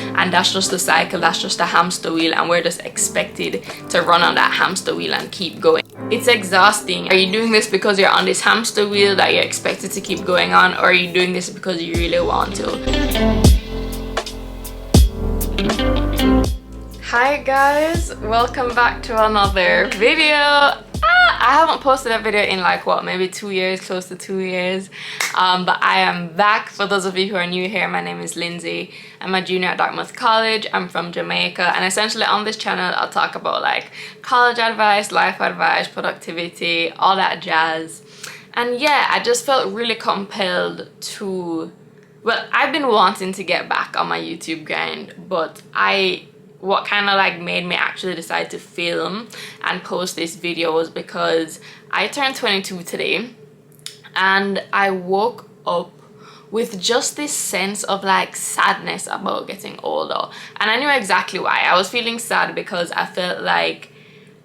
and that's just the cycle, that's just a hamster wheel, and we're just expected to run on that hamster wheel and keep going. It's exhausting. Are you doing this because you're on this hamster wheel that you're expected to keep going on, or are you doing this because you really want to? Hi guys, welcome back to another video. I haven't posted a video in like what, maybe 2 years, close to 2 years, but I am back. For those of you who are new here, my name is Lindsay. I'm a junior at Dartmouth College. I'm from Jamaica, and essentially on this channel I'll talk about like college advice, life advice, productivity, all that jazz. And yeah, I just felt really compelled to, well, I've been wanting to get back on my YouTube grind, but what kind of like made me actually decide to film and post this video was because I turned 22 today, and I woke up with just this sense of like sadness about getting older. And I knew exactly why. I was feeling sad because I felt like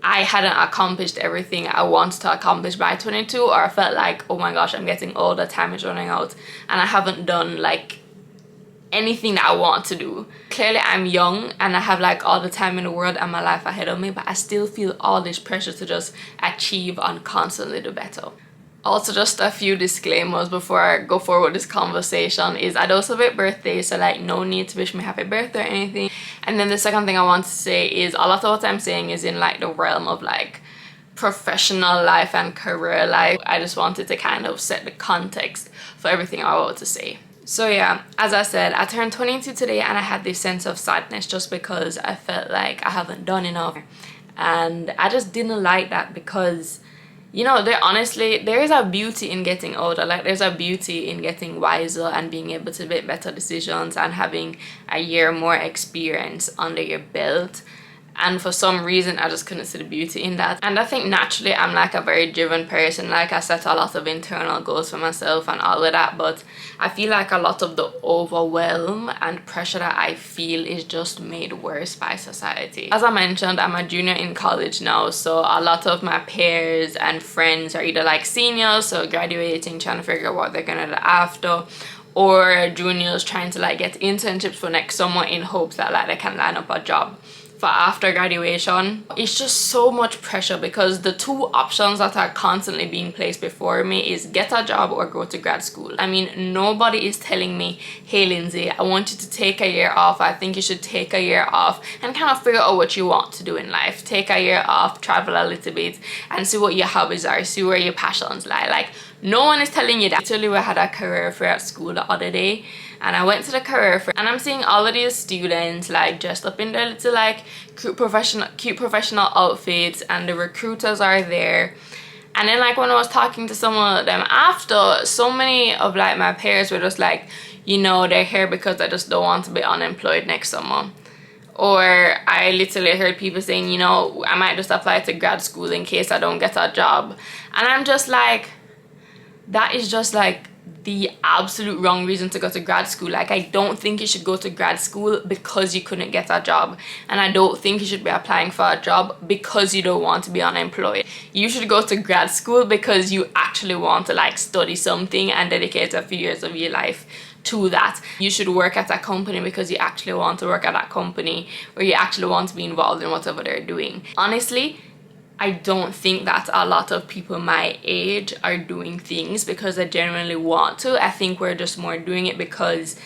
I hadn't accomplished everything I wanted to accomplish by 22, or I felt like, oh my gosh, I'm getting older, time is running out, and I haven't done like anything that I want to do. Clearly I'm young and I have like all the time in the world and my life ahead of me, but I still feel all this pressure to just achieve and constantly do better. Also, just a few disclaimers before I go forward with this conversation is I don't celebrate birthdays, so like no need to wish me happy birthday or anything. And then the second thing I want to say is a lot of what I'm saying is in like the realm of like professional life and career life. I just wanted to kind of set the context for everything I'm about to say. So yeah, as I said, I turned 22 today, and I had this sense of sadness just because I felt like I haven't done enough. And I just didn't like that because, you know, there is a beauty in getting older. Like there's a beauty in getting wiser and being able to make better decisions and having a year more experience under your belt. And for some reason I just couldn't see the beauty in that. And I think naturally I'm like a very driven person. Like I set a lot of internal goals for myself and all of that, but I feel like a lot of the overwhelm and pressure that I feel is just made worse by society. As I mentioned, I'm a junior in college now, so a lot of my peers and friends are either like seniors, so graduating, trying to figure out what they're gonna do after, or juniors trying to like get internships for next summer in hopes that like they can line up a job for after graduation. It's just so much pressure because the two options that are constantly being placed before me is get a job or go to grad school. I mean, nobody is telling me, hey Lindsay, I want you to take a year off. I think you should take a year off and kind of figure out what you want to do in life. Take a year off, travel a little bit, and see what your hobbies are, see where your passions lie. Like, no one is telling you that. Actually, we had a career fair at school the other day, and I went to the career fair and I'm seeing all of these students like dressed up in their little like cute professional outfits, and the recruiters are there. And then like when I was talking to some of them after, so many of like my peers were just like, you know, they're here because I just don't want to be unemployed next summer. Or I literally heard people saying, you know, I might just apply to grad school in case I don't get a job. And I'm just like, that is just like the absolute wrong reason to go to grad school. Like, I don't think you should go to grad school because you couldn't get a job, and I don't think you should be applying for a job because you don't want to be unemployed. You should go to grad school because you actually want to like study something and dedicate a few years of your life to that. You should work at a company because you actually want to work at that company, or you actually want to be involved in whatever they're doing. Honestly, I don't think that a lot of people my age are doing things because they genuinely want to. I think we're just more doing it because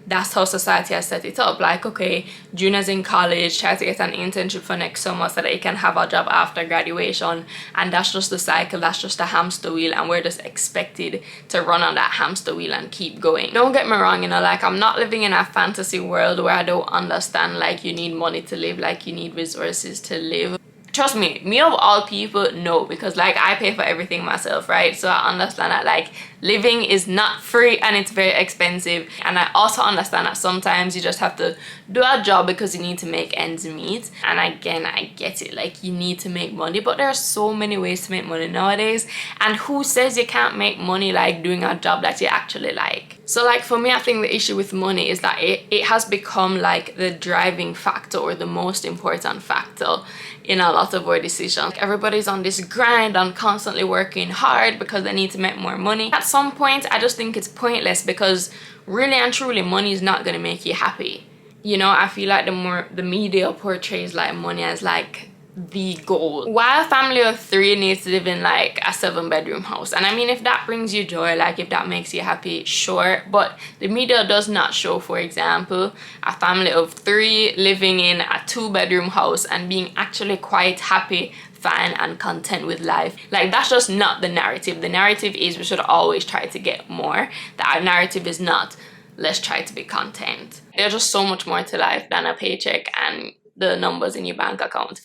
that's how society has set it up. Like, okay, juniors in college try to get an internship for next summer so that you can have a job after graduation, and that's just the cycle, that's just a hamster wheel, and we're just expected to run on that hamster wheel and keep going. Don't get me wrong, you know, like I'm not living in a fantasy world where I don't understand like you need money to live, like you need resources to live. Trust me of all people, no, because like I pay for everything myself, right? So I understand that like living is not free and it's very expensive. And I also understand that sometimes you just have to do a job because you need to make ends meet. And again, I get it, like you need to make money, but there are so many ways to make money nowadays. And who says you can't make money like doing a job that you actually like? So like for me, I think the issue with money is that it has become like the driving factor or the most important factor in a lot of our decisions. Like, everybody's on this grind and constantly working hard because they need to make more money. At some point, I just think it's pointless because really and truly money is not going to make you happy. You know, I feel like the media portrays like money as like the goal, while a family of 3 needs to live in like a 7-bedroom house. And I mean, if that brings you joy, like if that makes you happy, sure. But the media does not show, for example, a family of 3 living in a 2-bedroom house and being actually quite happy, fine and content with life. Like, that's just not the narrative. The narrative is we should always try to get more. Our narrative is not, let's try to be content. There's just so much more to life than a paycheck and the numbers in your bank account.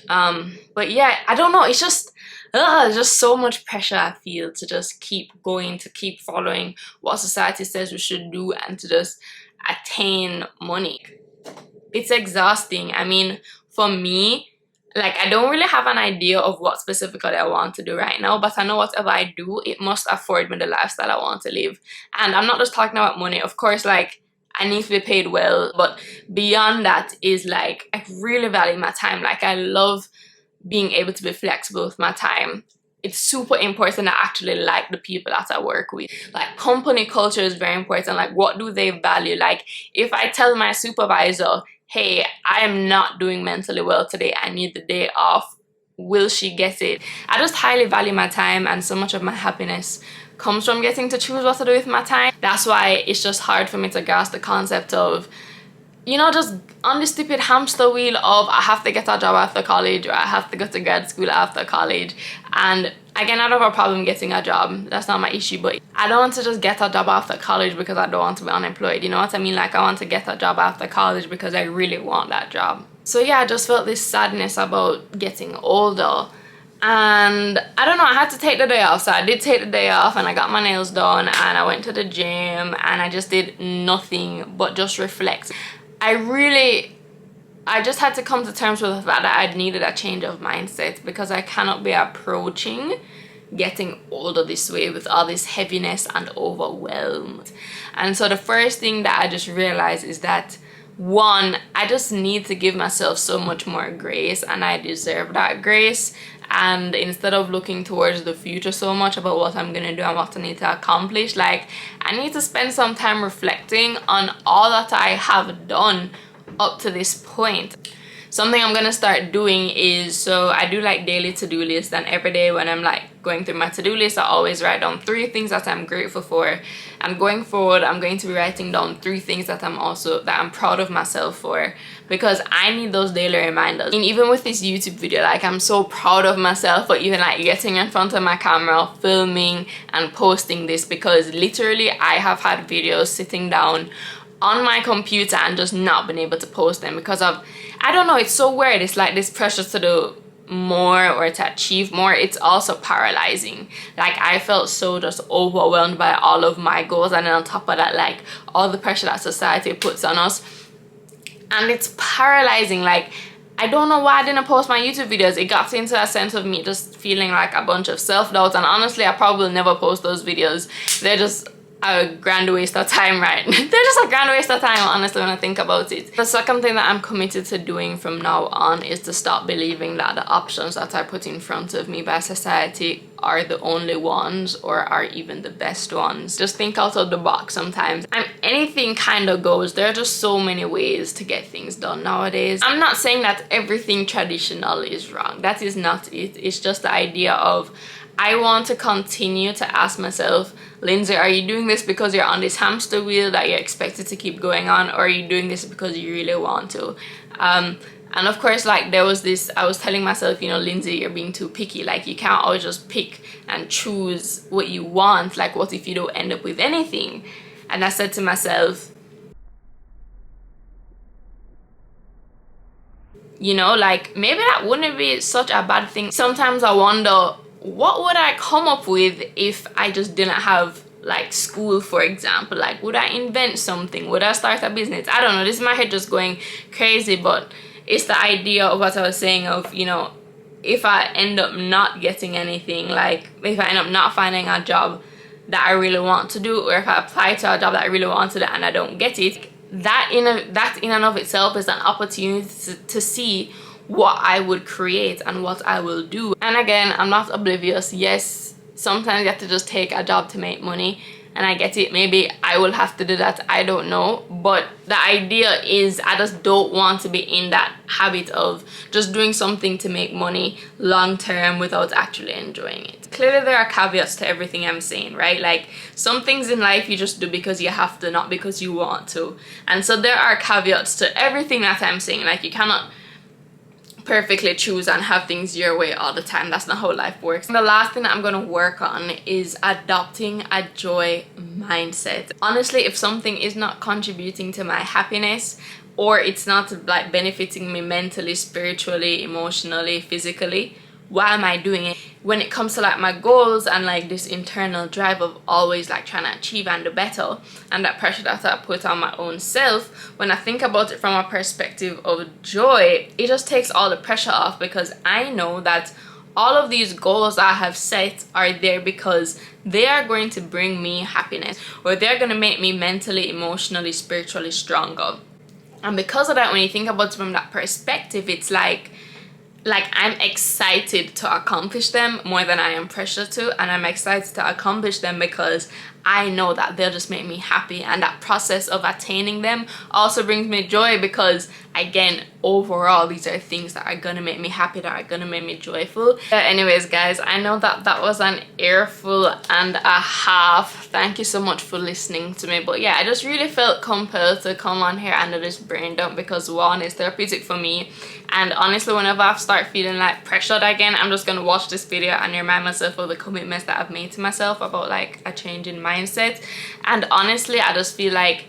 But yeah, I don't know, it's just so much pressure I feel to just keep going, to keep following what society says we should do, and to just attain money. It's exhausting. I mean, for me, like, I don't really have an idea of what specifically I want to do right now, but I know whatever I do, it must afford me the lifestyle I want to live. And I'm not just talking about money. Of course, like, I need to be paid well, but beyond that is like, I really value my time. Like, I love being able to be flexible with my time. It's super important to actually like the people that I work with. Like, company culture is very important. Like, what do they value? Like, if I tell my supervisor, hey, I am not doing mentally well today, I need the day off, will she get it? I just highly value my time, and so much of my happiness comes from getting to choose what to do with my time. That's why it's just hard for me to grasp the concept of, you know, just on the stupid hamster wheel of I have to get a job after college, or I have to go to grad school after college. And again, I don't have a problem getting a job, that's not my issue, but I don't want to just get a job after college because I don't want to be unemployed, you know what I mean? Like, I want to get a job after college because I really want that job. So yeah, I just felt this sadness about getting older. And I don't know, I had to take the day off. So I did take the day off, and I got my nails done, and I went to the gym, and I just did nothing but just reflect. I just had to come to terms with the fact that I needed a change of mindset, because I cannot be approaching getting older this way with all this heaviness and overwhelmed. And so the first thing that I just realized is that, one, I just need to give myself so much more grace, and I deserve that grace. And instead of looking towards the future so much about what I'm gonna do and what I need to accomplish, like, I need to spend some time reflecting on all that I have done up to this point. Something I'm gonna start doing is, so I do like daily to-do lists, and every day when I'm like going through my to-do list, I always write down 3 things that I'm grateful for. And going forward, I'm going to be writing down 3 things that I'm proud of myself for, because I need those daily reminders. And even with this YouTube video, like, I'm so proud of myself for even like getting in front of my camera, filming and posting this, because literally I have had videos sitting down on my computer and just not been able to post them because of, I don't know, it's so weird. It's like this pressure to do more or to achieve more. It's also paralyzing. Like, I felt so just overwhelmed by all of my goals, and then on top of that, like, all the pressure that society puts on us, and it's paralyzing. Like, I don't know why I didn't post my YouTube videos. It got into a sense of me just feeling like a bunch of self-doubt, and honestly, I probably will never post those videos. They're just a grand waste of time, right? They're just a grand waste of time, honestly, when I think about it. The second thing that I'm committed to doing from now on is to stop believing that the options that are put in front of me by society are the only ones or are even the best ones. Just think out of the box sometimes, and anything kind of goes. There are just so many ways to get things done nowadays. I'm not saying that everything traditional is wrong. That is not it. It's just the idea of, I want to continue to ask myself, Lindsay, are you doing this because you're on this hamster wheel that you're expected to keep going on, or are you doing this because you really want to? And of course, like, there was this, I was telling myself, you know, Lindsay, you're being too picky. Like, you can't always just pick and choose what you want. Like, what if you don't end up with anything? And I said to myself, you know, like, maybe that wouldn't be such a bad thing. Sometimes I wonder, what would I come up with if I just didn't have like school, for example? Like, would I invent something? Would I start a business? I don't know, this is my head just going crazy, but it's the idea of what I was saying of, you know, if I end up not getting anything, like if I end up not finding a job that I really want to do, or if I apply to a job that I really want to do and I don't get it, that in and of itself is an opportunity to see what I would create and what I will do. And again, I'm not oblivious. Yes, sometimes you have to just take a job to make money, and I get it, maybe I will have to do that, I don't know, but the idea is I just don't want to be in that habit of just doing something to make money long term without actually enjoying it. Clearly there are caveats to everything I'm saying, right? Like some things in life you just do because you have to, not because you want to. And so there are caveats to everything that I'm saying. Like you cannot perfectly choose and have things your way all the time. That's not how life works. And the last thing that I'm gonna work on is adopting a joy mindset. Honestly, if something is not contributing to my happiness, or it's not like benefiting me mentally, spiritually, emotionally, physically, why am I doing it? When it comes to like my goals and like this internal drive of always like trying to achieve and do better, and that pressure that I put on my own self, when I think about it from a perspective of joy, it just takes all the pressure off, because I know that all of these goals I have set are there because they are going to bring me happiness, or they're going to make me mentally, emotionally, spiritually stronger. And because of that, when you think about it from that perspective, it's like I'm excited to accomplish them more than I am pressured to, and I'm excited to accomplish them because I know that they'll just make me happy, and that process of attaining them also brings me joy, because again, overall these are things that are gonna make me happy, that are gonna make me joyful. Anyways guys, I know that that was an earful and a half. Thank you so much for listening to me, but yeah, I just really felt compelled to come on here and do this brain dump, because one, is therapeutic for me, and honestly whenever I start feeling like pressured again, I'm just gonna watch this video and remind myself of the commitments that I've made to myself about like a change in mindset. And honestly, I just feel like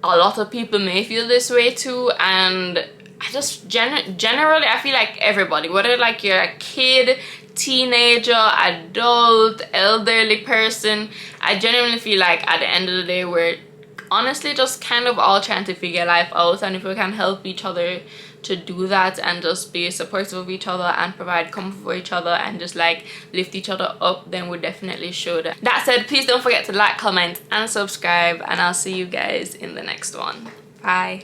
a lot of people may feel this way too, and I just generally I feel like everybody, whether like you're a kid, teenager, adult, elderly person, I genuinely feel like at the end of the day we're honestly just kind of all trying to figure life out, and if we can help each other to do that and just be supportive of each other and provide comfort for each other and just like lift each other up, then we definitely should. That said, please don't forget to like, comment and subscribe, and I'll see you guys in the next one. Bye.